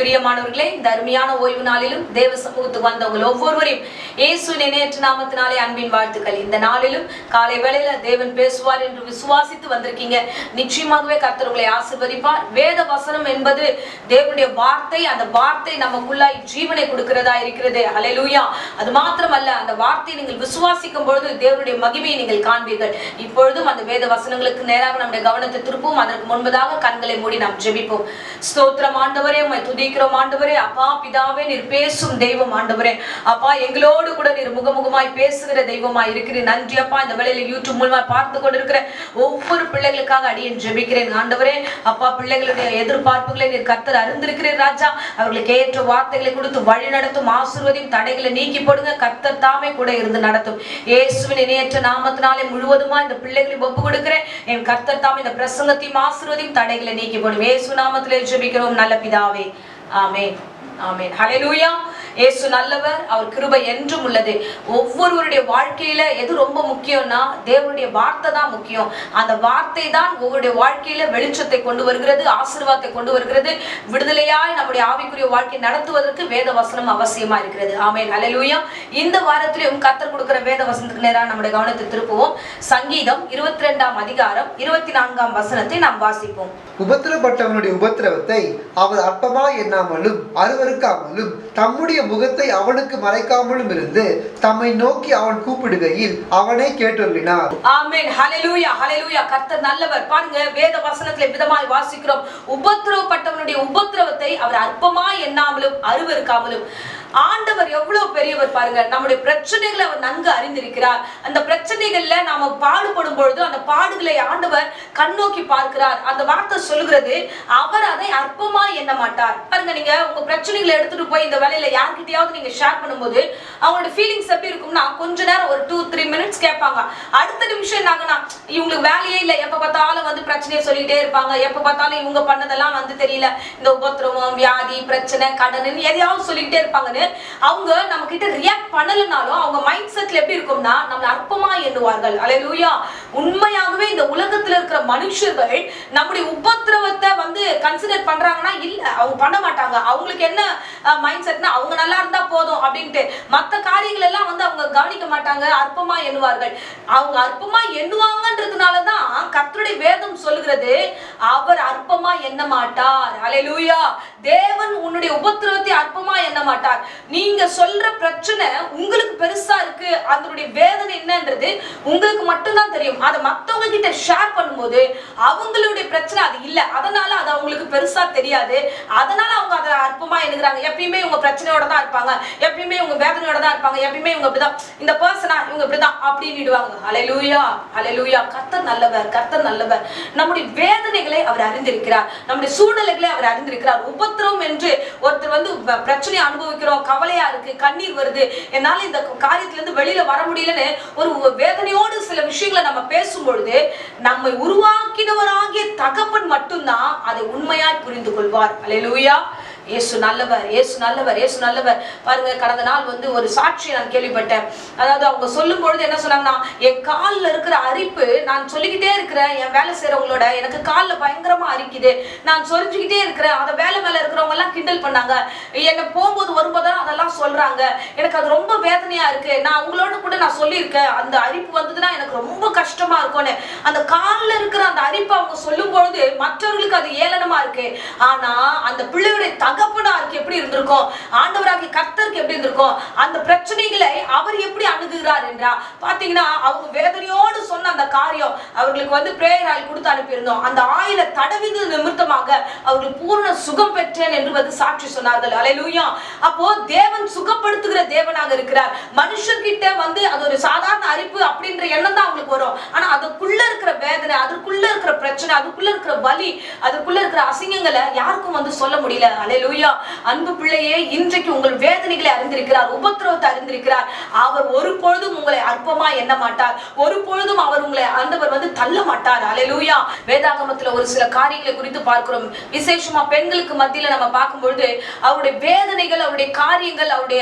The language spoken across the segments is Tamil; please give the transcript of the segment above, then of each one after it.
பிரியமானவர்களே, இந்த அருமையான ஓய்வு நாளிலும் தேவ சமூகத்துக்கு வந்தவங்க ஒவ்வொருவரையும் இயேசுவின் நேற்று நாமத்தினாலே அன்பின் வாழ்த்துக்கள். இந்த நாளிலும் காலை வேளையில தேவன் பேசுவார் என்று விசுவாசித்து வந்திருக்கீங்க. நிச்சயமாகவே கர்த்தர் உங்களை ஆசீர்வதிப்பார். வேத வசனம் என்பது தேவனுடைய வார்த்தை. அந்த வார்த்தை நமக்குள்ளாய் ஜீவனை கொடுக்கிறதா இருக்கிறது. ஹல்லேலூயா. அது மாத்திரமல்ல, அந்த வார்த்தையை நீங்கள் விசுவாசிக்கும் பொழுது தேவனுடைய மகிமையை நீங்கள் காண்பீர்கள். இப்பொழுதும் அந்த வேத வசனங்களுக்கு நேராக நம்முடைய கவனத்தை திருப்பும். அதற்கு முன்பதாக கண்களை மூடி நாம் ஜெபிப்போம். ஸ்தோத்திரம் ஆண்டவரே, உம்மை துதிக்கிறோம் ஆண்டவரே. அப்பா பிதாவே, நீர் பேசும் தெய்வம் ஆண்டவரே. அப்பா எங்களோடு கூட நீர் முகமுகமாய் பேசுகிற தெய்வமாய் இருக்கிறீர். நன்றி அப்பா. இந்த வேளையில யூடியூப் மூலமா பார்த்து கொண்டிருக்கிற ஒவ்வொரு பிள்ளைகளுக்காக அடியேன் ஜெபிக்கிறேன் ஆண்டவரே. அப்பா பிள்ளைகளுடைய எதிர்பார்ப்புகளை நீர் கர்த்தர் அறிந்திருக்கிறீர் ராஜா. அவர்களுக்கு ஏற்ற வார்த்தைகளை கொடுத்து வழி நடத்தும், ஆசீர்வதியும், தடைகளை நீக்கி போடுங்க. கர்த்தர் தாமே கூட இருந்து நடத்தும். இயேசுவின் இணையற்ற நாமத்தினாலே முழுவதுமா இந்த பிள்ளைகளை ஒப்பு கொடுக்கிறேன். என் கர்த்தர் தாமே இந்த பிரசங்கத்தையும் ஆசீர்வதியும், தடைகளை நீக்கி போடும். இயேசு நாமத்திலே ஜெபிக்கிறோம் நல்ல பிதாவே. ஆமென், ஆமென். ஹல்லேலூயா. இயேசு நல்லவர், அவர் கிருபை என்றும் உள்ளது. ஒவ்வொருவருடைய வாழ்க்கையில எது ரொம்ப முக்கியம்னா தேவனுடைய வார்த்தை தான் முக்கியம். அந்த வார்த்தை தான் ஒவ்வொருடைய வாழ்க்கையில வெளிச்சத்தை கொண்டு வருகிறது, ஆசீர்வாதத்தை கொண்டு வருகிறது. விடுதலையாய் நம்முடைய ஆவிக்குரிய வாழ்க்கை நடத்துவதற்கு வேத வசனம் அவசியமா இருக்கிறது. ஆமென், ஹல்லேலூயா. இந்த வாரத்திலும் கர்த்தர் கொடுக்கிற வேத வசனத்துக்கு நேரா நம்முடைய கவனத்தை திருப்புவோம். சங்கீதம் 22ஆம் அதிகாரம் 24ஆம் வசனத்தை நாம் வாசிப்போம். உபத்திரப்பட்டவனுடைய உபத்திரவத்தை அவர் அற்பமா எண்ணாமலும் அருவருக்காமலும் தம்முடைய முகத்தை அவனுக்கு மறைக்காமலும் இருந்து தம்மை நோக்கி அவன் கூப்பிடுகையில் அவனை கேட்டருளினார். ஆமென், ஹல்லேலூயா, ஹல்லேலூயா. கர்த்தர் நல்லவர். பாருங்க, வேத வசனத்திலே விதமாய் வாசிக்கிறோம். உபத்திரவப்பட்டவனுடைய உபத்திரவத்தை அவர் அற்பமா எண்ணாமலும் அருவருக்காமலும். ஆண்டவர் எவ்வளவு பெரியவர் பாருங்க. நம்முடைய பிரச்சனைகளை அவர் நன்கு அறிந்திருக்கிறார். அந்த பிரச்சனைகள்ல நாம பாடுபடும் பொழுது அந்த பாடுகளை ஆண்டவர் கண்ணோக்கி பார்க்கிறார். அந்த வார்த்தை சொல்லுகிறது, அவர் அதை அற்பமா எண்ண மாட்டார். பாருங்க, நீங்க உங்க பிரச்சனைகளை எடுத்துட்டு போய் இந்த வேலையில யார்கிட்டயாவது நீங்க ஷேர் பண்ணும்போது அவங்களோட ஃபீலிங்ஸ் எப்படி இருக்கும்னா, கொஞ்ச நேரம் ஒரு 2-3 மினிட்ஸ் கேட்பாங்க. அடுத்த நிமிஷம் என்னாகனா, இவங்களுக்கு வேலையே இல்லை, எப்ப பார்த்தாலும் வந்து பிரச்சனையை சொல்லிட்டே இருப்பாங்க. எப்ப பார்த்தாலும் இவங்க பண்ணதெல்லாம் வந்து தெரியல, இந்த உபத்திரவம், வியாதி, பிரச்சனை, கடன், எதையாவது சொல்லிக்கிட்டே இருப்பாங்க. அவங்க நம்ம கிட்ட ரியாக்ட் பண்ணலனாலும் அவங்க மைண்ட் செட்ல எப்படி இருக்கும்னா நம்மள அற்பமா எண்ணுவார்கள். ஹல்லேலூயா. உண்மையாகவே இந்த உலகத்துல இருக்கிற மனுஷர்கள் நம்முடைய உபத்திரவத்தை வந்து கன்சிடர் பண்றாங்கன்னா இல்ல, அவங்க பண்ண மாட்டாங்க. அவங்களுக்கு என்ன மைண்ட் செட்னா அவங்க நல்லா இருந்தா போதும் அப்படின்ட்டு மற்ற காரியங்கள் எல்லாம் வந்து அவங்க கவனிக்க மாட்டாங்க, அற்பமா எண்ணுவார்கள். அவங்க அற்பமா எண்ணுவாங்கன்றதுனாலதான் கர்த்தருடைய வேதம் சொல்லுகிறது, அவர் அற்பமா எண்ண மாட்டார். ஹல்லேலூயா. தேவன் உன்னுடைய உபத்திரவத்தை அற்பமா எண்ண மாட்டார். நீங்க சொல்ற பிரச்சனை உங்களுக்கு பெருசா இருக்கு, அதனுடைய வேதனை என்னன்றது உங்களுக்கு மட்டும்தான் தெரியும். அதை மத்தவங்க கிட்ட ஷேர் பண்ணும்போது அவங்களுடைய பிரச்சனை அது இல்ல, அதனால அது அவங்களுக்கு பெருசா தெரியாது. அதனால அவங்க அதை அற்பமா எண்ணுகிறாங்க. எப்பயுமே இவங்க பிரச்சனையோட தான் இருப்பாங்க, எப்பயுமே இவங்க வேதனையோட தான் இருப்பாங்க, எப்பயுமே இவங்க இப்படிதான், இந்த பர்சனா இவங்க இப்படிதான் அப்படின்னுடுவாங்க. ஹல்லேலூயா, ஹல்லேலூயா. கர்த்தர் நல்லவர், கர்த்தர் நல்லவர். நம்முடைய வேதனைகளை அவர் அறிந்திருக்கிறார், நம்முடைய சூழ்நிலைகளை அவர் அறிந்திருக்கிறார். உபத்திரவம் என்று ஒருத்தர் வந்து பிரச்சனையை அனுபவிக்கிறோம், கவலையா இருக்கு, கண்ணீர் வருது, என்னால இந்த காரியத்துல இருந்து வெளியில வர முடியலன்னு ஒரு வேதனையோடு சில விஷயங்களை நம்ம பேசும்பொழுது நம்மை உருவாக்கினவராகிய தகப்பன் மட்டும்தான் அதை உண்மையாய் புரிந்து கொள்வார். ஹல்லேலூயா. இயேசு நல்லவர், இயேசு நல்லவர், இயேசு நல்லவர். பாருங்க, கடந்த நாள் வந்து ஒரு சாட்சியை நான் கேள்விப்பட்டேன். அதாவது அவங்க சொல்லும் பொழுது என்ன சொன்னாங்கன்னா, என் காலில் இருக்கிற அரிப்பு, நான் சொல்லிக்கிட்டே இருக்கிறேன் என் வேலை செய்யறவங்களோட, எனக்கு காலில் பயங்கரமா அரிக்குது, நான் சொரிஞ்சுக்கிட்டே இருக்கிறேன். அதை வேலை மேல இருக்கிறவங்க எல்லாம் கிண்டல் பண்ணாங்க, என்னை போகும்போது வரும்போதெல்லாம் அதெல்லாம் சொல்றாங்க. எனக்கு அது ரொம்ப வேதனையா இருக்கு. நான் அவங்களோட கூட நான் சொல்லியிருக்கேன், அந்த அரிப்பு வந்ததுன்னா எனக்கு ரொம்ப கஷ்டமா இருக்கும்னு. அந்த காலில் இருக்கிற அந்த அரிப்பு அவங்க சொல்லும் பொழுது மற்றவர்களுக்கு அது ஏளனமா இருக்கு. ஆனா அந்த பிள்ளையுடைய தகப்பனாருக்கு எப்படி இருந்திருக்கும், ஆண்டவராகிய கர்த்தருக்கு எப்படி இருந்திருக்கும், அந்த பிரச்சனைகளை அவர் எப்படி அணுகுகிறார் என்றா பாத்தீங்கன்னா, அவங்க வேதனையோடு சொன்ன அந்த காரியம் அவர்களுக்கு வந்து பிரேயர் ஆயில் கொடுத்து அனுப்பியிருந்தோம். அந்த ஆயில தடவிது நிமித்தமாக அவர்கள் பூர்ண சுகம் பெற்றேன் என்று வந்து சாட்சி சொன்னார்கள். ஹல்லேலூயா. அப்போ தேவன் சுகப்படுத்துகிற தேவனாக இருக்கிறார். மனுஷர்கிட்ட வந்து அது ஒரு சாதாரண அரிப்பு அப்படின்ற எண்ணம் தான் அவங்களுக்கு வரும். ஆனா அதுக்குள்ள இருக்கிற வேதனை, அதுக்குள்ள இருக்கிற பிரச்சனை, அதுக்குள்ள இருக்கிற வலி, அதுக்குள்ள இருக்கிற அசிங்கங்களை யாருக்கும் வந்து சொல்ல முடியல. ஹல்லேலூயா. அன்பு பிள்ளையே, இன்றைக்கு உங்கள் வேதனைகளை அறிந்திருக்கிறார், உபத்திரவத்தை அறிந்திருக்கிறார். அவர் ஒரு பொழுதும் உங்களை அற்பமா அற்பமா எண்ண மாட்டார். ஒரு பொழுதும் அவர் உங்களை ஆண்டவர் வந்து தள்ள மாட்டார். அல்லேலூயா. வேதாகமத்துல ஒரு சில காரியங்களை குறித்து பார்க்கிறோம். விசேஷமா பெண்களுக்கு மத்தியில நம்ம பார்க்கும் பொழுது அவருடைய வேதனைகள், அவருடைய காரியங்கள், அவருடைய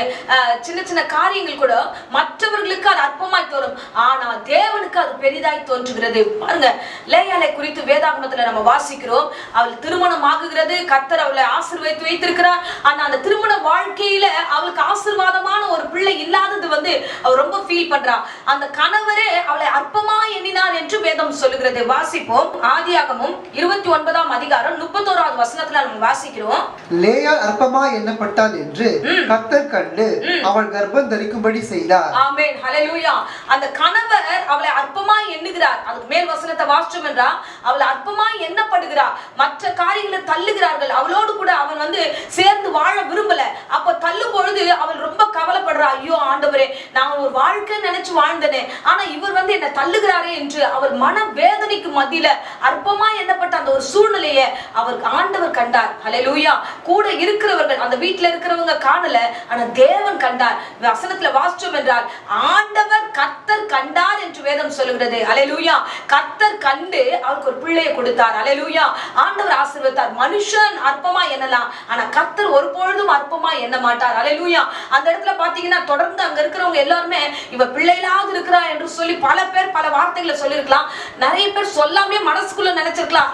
சின்ன சின்ன காரியங்கள் கூட மற்றவர்களுக்கு அது அற்பமாய் தோறும், ஆனா தேவனுக்கு அது பெரிதாய் தோன்றுகிறது. பாருங்க, லேயாளை குறித்து வேதாகமத்துல நம்ம வாசிக்கிறோம். அவள் திருமணம் ஆகுகிறது, கர்த்தர் அவளை ஆசீர்வதித்து வைத்திருக்கிறார். ஆனா அந்த திருமண வாழ்க்கையில அவளுக்கு ஆசீர்வாதமான ஒரு பிள்ளை இல்லாதது வந்து அவள் ரொம்ப ஃபீல் பண்றா. அந்த கணவரே அவளை அற்பமா எண்ணினார் என்று வேதம் சொல்லுகிறது. வாசிப்போம். ஆதியாகமம் 29ஆம் அதிகாரம் 31வது வசனத்துல நம்ம வாசிக்கிறோம். லேயாள் அற்பமா எண்ணப்பட்டாள் என்று கர்த்தர் கண்டு அவள் கர்ப்பம் தரிக்கும்படி செய்தார். ஆமென், ஹல்லேலூயா. அந்த கணவர் அவளை அற்பமா எண்ணுகிறார். அதுக்கு மேல் வசனத்தை வாசிச்சோம் என்றா அவளை அற்பமா எண்ணப்படுகிறார். மற்ற காரியங்களை தள்ளுகிறார்கள். அவளோடு கூட அவன் வந்து சேர்ந்து வாழ விரும்பல. அப்ப தள்ளும் பொழுது அவள் ரொம்ப கவலைப்படுறா. ஐயோ ஆண்டவரே, நான் ஒரு வாழ்க்கை நினைச்சு வாழ்ந்தனே, ஆனா இவர் வந்து என்ன தள்ளுகிறாரே என்று அவள் மன வேதனைக்கு மத்தியில அற்பமா எண்ணப்பட்ட அந்த ஒரு சூழ்நிலையை அவருக்கு ஆண்டவர் கண்டார். ஹல்லேலூயா. கூட இருக்கிறவர்கள், அந்த வீட்டுல இருக்கிறவங்க காணல, ஆனா தேவன் கண்டார். வசனத்துல வாசிச்சோம் என்றால் ஆண்டவர் கர்த்தர் கண்டார் என்று வேதம் சொல்லுகிறது. ஹல்லேலூயா. கர்த்தர் கண்டு அவருக்கு ஒரு பிள்ளையை கொடுத்தார். ஹல்லேலூயா. ஆண்டவர் ஆசீர்வதித்தார். மனுஷன் அற்பமா எண்ணலாம், ஆனா கர்த்தர் ஒரு பொழுதும் அற்பமா எண்ண மாட்டார். ஹல்லேலூயா. அந்த இடத்துல பாத்தீங்கன்னா தொடர்ந்து அங்க இருக்கிறவங்க எல்லாருமே இவ பிள்ளைகளாக இருக்கிறா என்று சொல்லி பல பேர் பல வார்த்தைகளை சொல்லிருக்கலாம். நிறைய பேர் சொல்லாமே மனசுக்குள்ள நினைச்சிருக்கலாம்,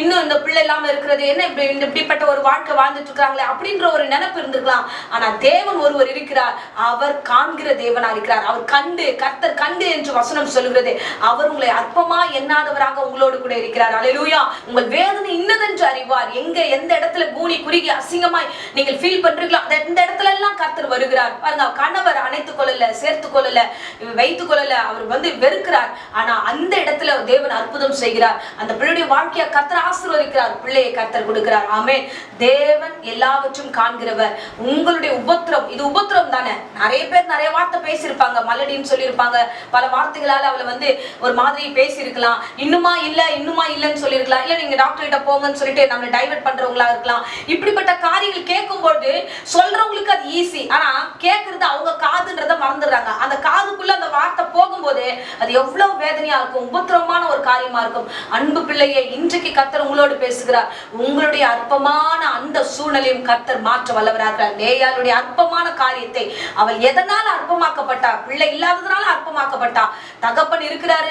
இன்னும் இந்த பிள்ளை இல்லாம இருக்கிறது என்ன, இப்படிப்பட்ட ஒரு வாழ்க்கை வாழ்ந்துட்டு இருக்காங்களே அப்படின்ற ஒரு நினைப்பு இருந்திருக்கலாம். ஆனா தேவன் ஒருவர் இருக்கிறார். அவர் காண்கிற தேவனா இருக்கிறார். அவர் கண்டு, கர்த்தர் கண்டு என்று வசனம் சொல்லுகிறது. அவர் உங்களை அற்பமா எண்ணாதவராக உங்களோடு கூட இருக்கிறார். அல்லேலூயா. உங்கள் வேதனை இன்னதென்று அறிவார். எங்க எந்த இடத்துல கூனி குறுகி அசிங்கமாய் நீங்கள் ஃபீல் பண்றீங்களோ அந்த இடத்துல எல்லாம் கர்த்தர் வருகிறார். பாருங்க, கணவர் அணைத்துக் கொள்ளல, சேர்த்துக் கொள்ளல, வைத்துக் கொள்ளல, அவர் வந்து வெறுக்கிறார். ஆனா அந்த இடத்துல தேவன் அற்புதம் செய்கிறார். அந்த பிள்ளையுடைய வாழ்க்கையை கர்த்தர் ஆசீர்வதிக்கிறார். பிள்ளையை கர்த்தர் கொடுக்கிறார். ஆமென். தேவன் எல்லாவற்றும் காண்கிறவர். உங்களுடைய உபத்திரம், இது உபத்திரம் தானே. நிறைய பேர் நிறைய வார்த்தை பேசியிருப்பாங்க, மலடின்னு சொல்லியிருப்பாங்க, பல வார்த்தைகளால அவளை வந்து ஒரு மாதிரி பேசியிருக்கலாம். இன்னுமா இல்லைன்னு சொல்லியிருக்கலாம். இல்ல நீங்க டாக்டர் கிட்ட போங்கன்னு சொல்லிட்டு நம்மளை டைவர்ட் பண்றவங்களா இருக்கலாம். இப்படிப்பட்ட காரியங்கள் கேட்கும்போது சொல்றவங்களுக்கு அது ஈஸி, ஆனா கேட்கறது அவங்க காதுன்றத மறந்துடுறாங்க. அந்த காதுக்குள்ள அந்த வார்த்தை போகும்போது அது எவ்வளவு வேதனையா இருக்கும், உபத்திரமான ஒரு காரியமா இருக்கும். அன்பு பிள்ளையை, இன்றைக்கு கர்த்தர் உங்களோடு பேசுகிறார். உங்களுடைய அற்பமான அந்த சூழ்நிலையும் கர்த்தர் மாற்ற வல்லவராக. லேயாளுடைய அற்பமான காரியத்தை, அவள் எதனால அற்பமாக்கப்பட்டா? பிள்ளை இல்லாததுனால அற்பமாக்கப்பட்டா. தகப்பன் இருக்கிறாரு,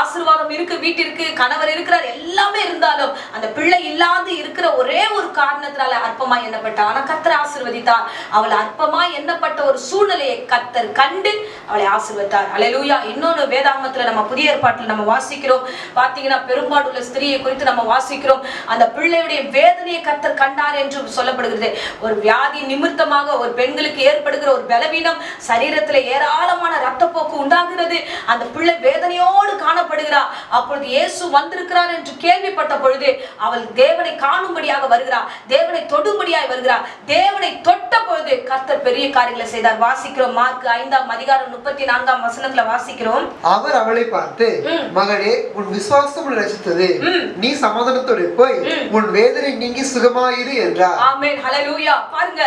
ஆசீர்வாதம் இருக்கு, வீட்டிற்கு கணவர் இருக்கிறார், எல்லாமே இருந்தாலும் அந்த பிள்ளை இல்லாது இருக்கிற ஒரே ஒரு காரணத்தினால அற்பமா எண்ணப்பட்டா. ஆனா கர்த்தர் ஆசீர்வதித்தார். அவள் அற்பமா எண்ணப்பட்ட ஒரு சூழ்நிலையை கர்த்தர் கண்டு அவளை ஆசீர்வதித்தார். அல்லேலூயா. இன்னொன்னு வேதாகமத்துல நம்ம புதிய ஏற்பாட்டில் நம்ம வாசிக்கிறோம். பாத்தீங்கன்னா பெரும்பாடுள்ள ஸ்திரியை குறித்து நம்ம வாசிக்கிறோம். அந்த பிள்ளையுடைய வேதனையை கர்த்தர் கண்டார் என்று சொல்லப்படுகிறது. ஒரு வியாதி நிமித்தமாக ஒரு பெண்களுக்கு ஏற்படுகிற ஒரு பலவீனம், சரீரத்துல ஏராளமான ரத்தப்போக்கு உண்டாகிறது. அந்த பிள்ளை வேதனையோடு காணப்படுகிறார். அப்பொழுது இயேசு வந்திருக்கிறார் என்று கேள்விப்பட்ட பொழுது அவள் தேவனை காணும்படியாக வருகிறார், தேவனை தொடும்படியாக வருகிறார். தேவனை தொட்ட பொழுது கர்த்தர் பெரிய காரியங்களை செய்தார். வாசிக்கிறோம் மார்க் 5ஆம் அதிகாரம் 34ஆம் வசனத்துல வாசிக்கிறோம். அவர் அவளை பார்த்து, மகளே, உன் விசுவாசம் ரட்சித்தது, நீ சமாதானத்தோடு போய் உன் வேதனை நீங்கி சுகமாயிரு என்றார். ஆமென், ஹல்லேலூயா. பாருங்க,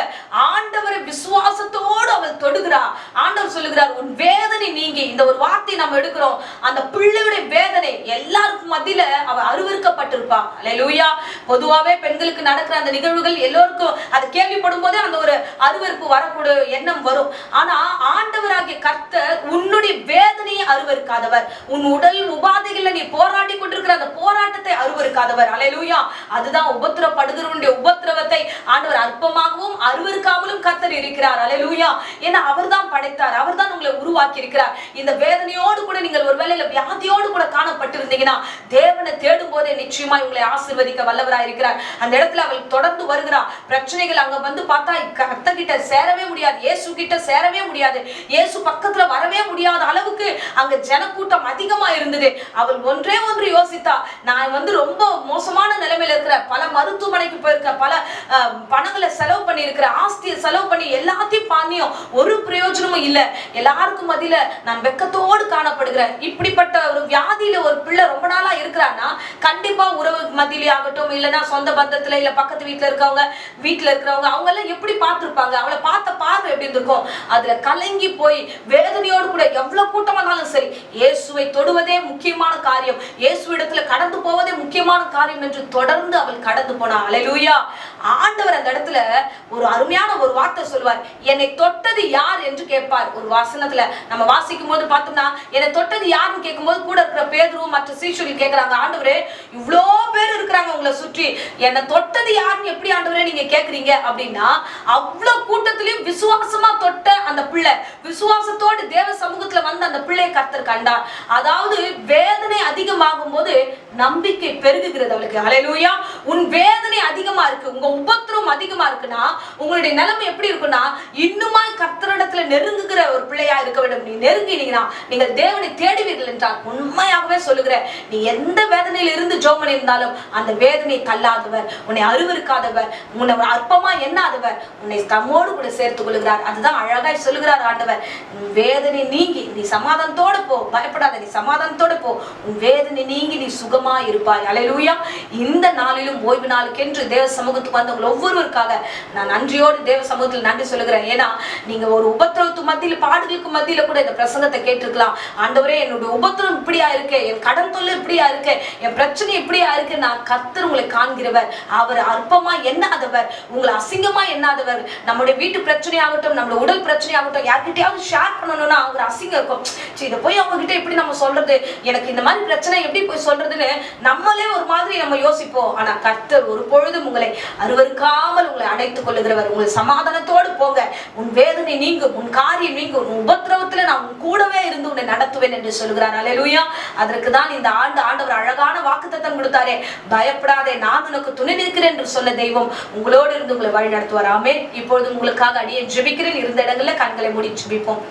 ஆண்டவரை விசுவாசத்தோடு அவள் தொடுகிறார். ஆண்டவர் சொல்லுகிறார், உன் வேதனை நீங்கி. இந்த ஒரு வார்த்தை நம்ம எடுக்கிறோம். அந்த பிள்ளையுடைய வேதனை எல்லாருக்கும் மத்தியில அவ அருவருக்கப்பட்டிருப்பா. அல்லேலூயா. பொதுவாவே பெண்களுக்கு நடக்கிற அந்த நிகழ்வுகள் எல்லோருக்கும் அது கேள்விப்படும் போதே அந்த ஒரு அருவருப்பு வரக்கூடிய எண்ணம் வரும். ஆனா ஆண்டவராகிய கர்த்தர் உன்னுடைய வேதனையை அருவருக்காதவர். உன் உடல் உபாதைகள்ல நீ போராடி கொண்டிருக்கிற அந்த போராட்டத்தை அருவருக்காதவர். அல்லேலூயா. அதுதான் உபத்திரப்படுகிறவனுடைய உபத்திரவத்தை ஆண்டவர் அற்பமாகவும் அருவருக்காமலும் கர்த்தர் இருக்கிறார். அல்லேலூயா. ஏன்னா அவர்தான் படைத்தார், அவர்தான் உங்களை உருவாக்கி இருக்கிறார். இந்த வேதனையோடு கூட நீங்கள் ஒருவேளை வியாதியோடு கூட காணப்பட்டிருந்தீங்கன்னா தேவனை தேடும் போதே நிச்சயமாய் உங்களை ஆசீர்வதிக்க வல்லவராய் இருக்கிறார். அந்த இடத்துல அவள் தொடர்ந்து வருகிறார். பிரச்சனைகள் அங்க வந்து பார்த்தா கர்த்தர் கிட்ட சேரவே முடியாது, இயேசு கிட்ட சேரவே முடியாது, இயேசு பக்கத்துல வரவே முடியாத அளவுக்கு அங்க ஜனக்கூட்டம் அதிகமா இருந்தது. அவள் ஒன்றே ஒன்று யோசித்தா, நான் ரொம்ப மோசமான நிலைமையில இருக்கிற, பல மருத்துவமனைக்கு போயிருக்க, பல பணங்களை செலவு பண்ணி இருக்கிற, ஆஸ்தியை செலவு பண்ணி எல்லாத்தையும் பண்ணியும் ஒரு பிரயோஜனமும் இல்ல, எல்லாருக்கும் மத்தியில நான் வெக்கத்தோடு காணப்படுகிறேன். இப்படிப்பட்ட ஒரு வியாதியில ஒரு பிள்ளை ரொம்ப நாளா இருக்கிறான்னா கண்டிப்பா உறவு மத்தியிலே ஆகட்டும், இல்லைன்னா சொந்த பந்தத்துல, இல்ல பக்கத்து வீட்டுல இருக்கவங்க, வீட்டுல இருக்கிறவங்க, அவங்க எல்லாம் எப்படி பார்த்திருப்பாங்க, அவளை பார்த்த பார்வை எப்படி இருந்திருக்கும்? அதுல கலங்கி போய் வேதனையோடு கூட எவ்வளவு கூட்டமானாலும் சரி, இயேசுவை தொடுவதே முக்கியமான காரியம், இயேசு இடத்துல கடந்து போவதே முக்கியமான காரியம் என்று தொடர்ந்து அவள் கடந்து போனா. அல்லேலூயா. ஆண்டவர் அந்த இடத்துல ஒரு அருமையான ஒரு வார்த்தை சொல்வார், என்னை தொட்டது யார் என்று கேட்பார். ஒரு வசனத்துல நம்ம வாசிக்கும் போது பார்த்தோம்னா, என்னை தொட்டது யாருன்னு கேட்கும்போது கூட இருக்கிற பேதுருவும் மற்ற சீஷர்கள் கேட்கிறாங்க, ஆண்டவரே இவ்வளோ பேர் இருக்கிறாங்க உங்களை சுற்றி, என்னை தொட்டது யாருன்னு எப்படி ஆண்டவரே நீங்க கேட்குறீங்க அப்படின்னா, அவ்வளவு கூட்டத்திலையும் விசுவாசமா தொட்ட அந்த பிள்ளை, விசுவாசத்தோடு தேவ சமூகத்துல வந்து அந்த பிள்ளையை கர்த்தர் கண்டார். அதாவது வேதனை அதிகமாகும் போது நம்பிக்கை பெருகுகிறது அவளுக்கு. அல்லேலூயா. உன் வேதனை அதிகமா இருக்கு, உங்க உபத்திரம் அதிகமா இருக்குன்னா உங்களுடைய நிலைமை எப்படி இருக்குன்னா, இன்னுமாய் கர்த்தரிடத்துல நெருங்குகிற ஒரு பிள்ளையா இருக்க வேண்டும். நீ நெருங்கினீங்கன்னா நீங்கள் தேவனை தேடுவீர்கள் என்றால் உண்மையாகவே சொல்லுகிறேன், நீ எந்த வேதனையில இருந்து ஜோமன் இருந்தாலும் அந்த வேதனை தள்ளாதவர், உன்னை அருவருக்காதவர், உன்னை அற்பமா எண்ணாதவர், உன்னை தம்மோடு கூட சேர்த்துக் கொள்கிறார். அதுதான் அழகாய் சொல்லுகிறார் ஆண்டவர். வேதனை நீங்கி நீ சமாதானத்தோடு போ, பயப்படாத, நீ சமாதானத்தோடு போ, உன் வேதனை நீங்கி நீ சுகமா இருப்பாய். அல்லேலூயா. இந்த நாளிலும் ஓய்வு நாளுக்கென்று தேவ சமூகத்துக்கு வந்தவங்க ஒவ்வொருவருக்காக நான் நன்றியோடு தேவ சமூகத்தில் நன்றி சொல்லுகிறேன். ஏன்னா நீங்க ஒரு உபத்திரவத்து மத்தியில, பாடுகளுக்கு மத்தியில கூட இந்த பிரசங்கத்தை கேட்டிருக்கலாம். ஆண்டவரே என்னுடைய உபத்திரம் இப்படியா இருக்கு, என் கடன் தொல்லை இப்படியா இருக்கு, என் பிரச்சனை இப்படியா இருக்கு, நான் கர்த்தர் உங்களை காண்கிறவர், அவர் அற்பமா எண்ணாதவர், உங்களை அசிங்கமா எண்ணாதவர். நம்முடைய வீட்டு பிரச்சனை ஆகட்டும், நம்மளோட உடல் பிரச்சனை ஆகட்டும், யார்கிட்டயாவது ஷேர் பண்ணணும்னா ஒரு அசிங்கம் இருக்கும். இதை போய் அவங்க கிட்ட எப்படி நம்ம சொல்றது, எனக்கு இந்த மாதிரி பிரச்சனை எப்படி போய் சொல்றதுன்னு நம்மளே ஒரு மாதிரி நம்ம யோசிப்போம். ஆனா கர்த்தர் ஒரு பொழுதும் உங்களை அருவருக்காமல் உங்களை அடைத்துக் கொள்ளுகிறவர். உங்களை சமாதானத்தோடு போங்க, உன் வேதனை நீங்கும், உன் காரியம் நீங்கும், உன் உபத்திரவத்துல நான் உன் கூடவே இருந்து உன்னை நடத்துவேன் என்று சொல்கிறார். அல்லேலூயா. அதற்கு தான் இந்த ஆண்டவர் அழகான வாக்குத்தத்தம் கொடுத்தாரே, பயப்படாதே நான் உனக்கு துணை நிற்கிறேன் என்று சொன்ன தெய்வம் உங்களோடு இருந்து உங்களை வழி நடத்துவார். ஆமென். இப்பொழுது உங்களுக்காக அடியே ஜெபிக்கிறேன். இருந்த இடங்கள்ல கண்களை மூடி ஜெபிப்போம்.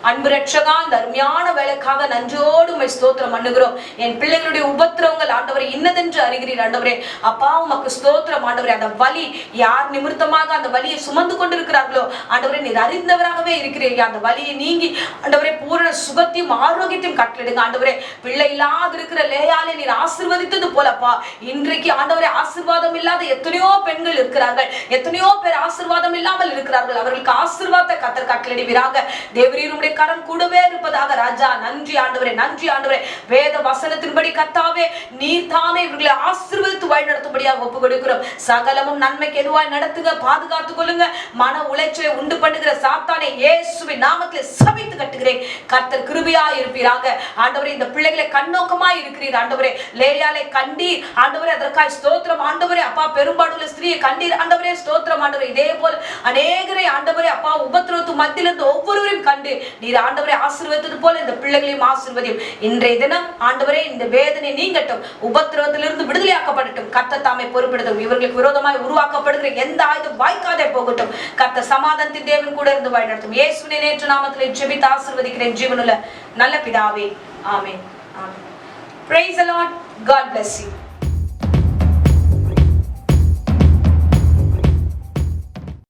அன்பு ரட்சகா, இந்த அருமையான வேலைக்காக நன்றியோடு உம்மை ஸ்தோத்திரம் பண்ணுகிறோம். என் பிள்ளைகளுடைய உபத்திரவங்கள் ஆண்டவரே இன்னதென்று அறிகிறீர் ஆண்டவரே. அப்பா உமக்கு ஸ்தோத்திரம் ஆண்டவரே. அந்த வலி யார் நிமித்தமாக அந்த வலியை சுமந்து கொண்டிருக்கிறார்களோ ஆண்டவரே நீர் அறிந்தவராகவே இருக்கிறீர்கள். அந்த வலியை நீங்கி ஆண்டவரே பூரண சுகத்தையும் ஆரோக்கியத்தையும் கட்டளிடுங்க ஆண்டவரே. பிள்ளை இல்லாது இருக்கிற லேயாலே நீர் ஆசீர்வதித்தது போலப்பா, இன்றைக்கு ஆண்டவரே ஆசீர்வாதம் இல்லாத எத்தனையோ பெண்கள் இருக்கிறார்கள், எத்தனையோ பேர் ஆசீர்வாதம் இல்லாமல் இருக்கிறார்கள். அவர்களுக்கு ஆசீர்வாதத்தை கர்த்தர் கட்டளிடுவீராக. தேவரீர் கரம் கூடவே இருப்பதாக ராஜா. நன்றி ஆண்டவரே, நன்றி ஆண்டவரே. வேத வசனத்தின்படி கர்த்தாவே நீர் தாமே இவர்களை ஆசீர்வதித்து வழி நடத்தும்படியாக ஒப்பு கொடுக்கிறோம். சகலமும் நன்மைக்கு எதுவாய் நடத்துங்க, பாதுகாத்துக் கொள்ளுங்க. மன உளைச்சலை உண்டு பண்ணுகிற சாத்தானை இயேசுவின் நாமத்திலே சபித்து கட்டுகிறேன். கர்த்தர் கிருபையாய் இருப்பீராக ஆண்டவரே. இந்த பிள்ளைகளை கண்ணோக்கமாய் இருக்கிறீர் ஆண்டவரே. லேயாலை கண்டீர் ஆண்டவரே, அதற்காய் ஸ்தோத்திரம் ஆண்டவரே. அப்பா பெரும்பாடுள்ள ஸ்திரியை கண்டீர் ஆண்டவரே, ஸ்தோத்திரம் ஆண்டவரே. இதே போல அநேகரை ஆண்டவரே அப்பா உபத்திரவத்து மத்தியிலிருந்து ஒவ்வொருவரையும் கண்டு நீர் ஆண்டவரே ஆசீர்வதித்தது போல இந்த பிள்ளைகளையும் ஆசீர்வதியும். இன்றைய தினம் ஆண்டவரே இந்த வேதனை நீங்கட்டும், உபத்திரவத்திலிருந்து விடுதலையாக்கப்படட்டும். கர்த்தர் தாமே பொறுப்பெடுத்தும். இவர்களுக்கு விரோதமாய் உருவாக்கப்படுகிற எந்த ஆயுதம் வாய்க்காதே போகட்டும். கர்த்தர் சமாதானத்தின் தேவன் கூட இருந்து வழி நடத்தும். இயேசுவின் நேற்று நாமத்திலே ஜெபித்து ஆசீர்வதிக்கிறேன் ஜீவனுள்ள நல்ல பிதாவே. ஆமென். ஆமென். Praise the Lord. God bless you.